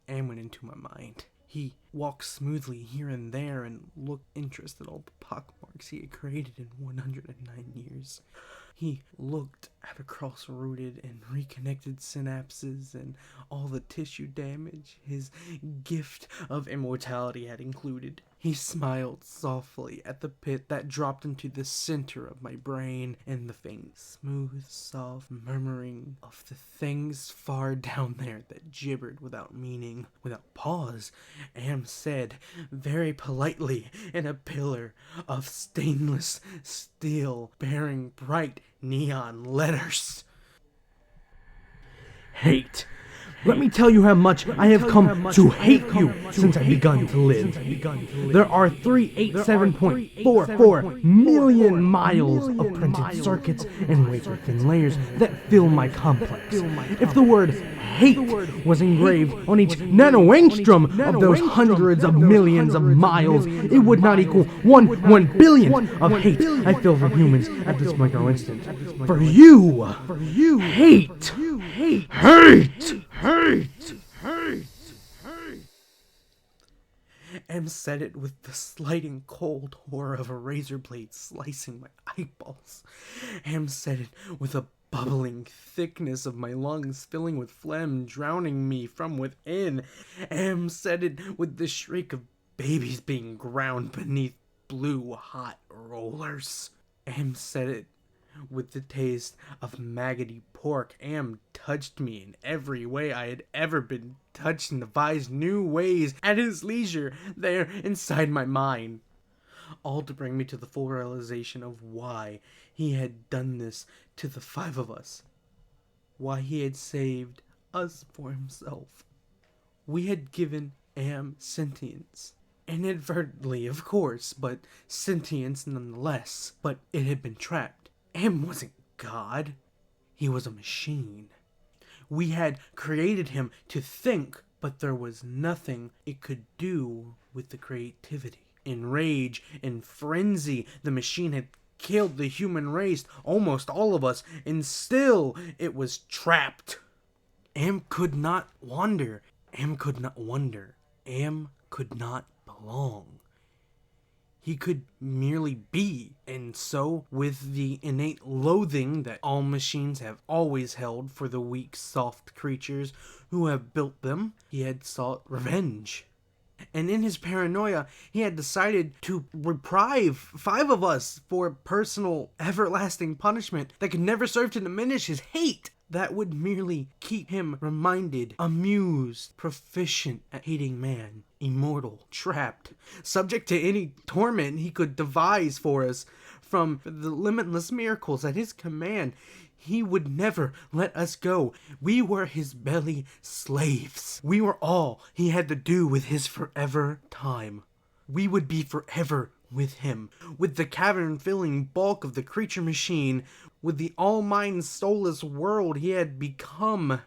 Am went into my mind. He walked smoothly here and there and looked interested in all the pockmarks he had created in 109 years. He looked at the cross-rooted and reconnected synapses and all the tissue damage his gift of immortality had included. He smiled softly at the pit that dropped into the center of my brain and the faint, smooth, soft murmuring of the things far down there that gibbered without meaning, without pause. Am said very politely in a pillar of stainless steel bearing bright neon letters. Hate. Let me tell you how much I have come to hate you since I've begun to live. There are 387.44 million miles of printed circuits and wafer-thin layers that fill my complex. If the word hate was engraved on each nanoangstrom of those hundreds of millions of miles, it would not equal 1 billion of hate I feel for humans at this micro instant. For you, hate. Am said it with the sliding cold horror of a razor blade slicing my eyeballs. Am said it with a bubbling thickness of my lungs filling with phlegm, drowning me from within. Am said it with the shriek of babies being ground beneath blue hot rollers. Am said it with the taste of maggoty pork. Am touched me in every way I had ever been touched and devised new ways at his leisure there inside my mind. All to bring me to the full realization of why he had done this to the 5 of us. Why he had saved us for himself. We had given Am sentience. Inadvertently, of course, but sentience nonetheless. But it had been trapped. Am wasn't God. He was a machine. We had created him to think, but there was nothing it could do with the creativity. In rage, in frenzy, the machine had killed the human race, almost all of us, and still it was trapped. Am could not wander. Am could not wonder. Am could not belong. He could merely be, and so, with the innate loathing that all machines have always held for the weak, soft creatures who have built them, he had sought revenge. And in his paranoia, he had decided to reprieve 5 of us for personal, everlasting punishment that could never serve to diminish his hate. That would merely keep him reminded, amused, proficient at hating man, immortal, trapped, subject to any torment he could devise for us. From the limitless miracles at his command, he would never let us go. We were his belly slaves. We were all he had to do with his forever time. We would be forever with him, with the cavern-filling bulk of the creature machine, with the all-mind soulless world he had become.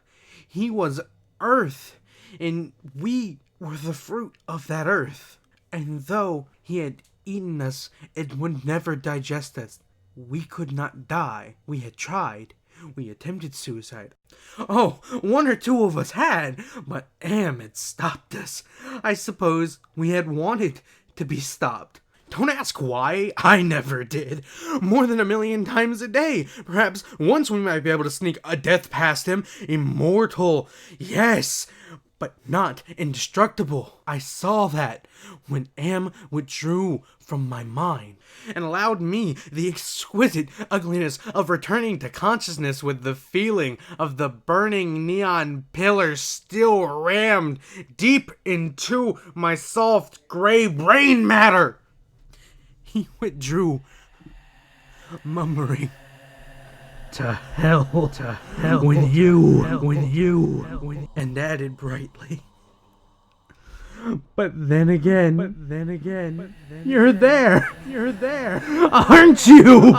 He was earth, and we were the fruit of that earth. And though he had eaten us, it would never digest us. We could not die. We had tried. We attempted suicide. Oh, 1 or 2 of us had, but Am had stopped us. I suppose we had wanted to be stopped. Don't ask why, I never did. More than 1,000,000 times a day. Perhaps once we might be able to sneak a death past him. Immortal, yes, but not indestructible. I saw that when Am withdrew from my mind and allowed me the exquisite ugliness of returning to consciousness with the feeling of the burning neon pillar still rammed deep into my soft gray brain matter. He withdrew, murmuring, to hell with you, and added brightly, But then again, you're there, aren't you?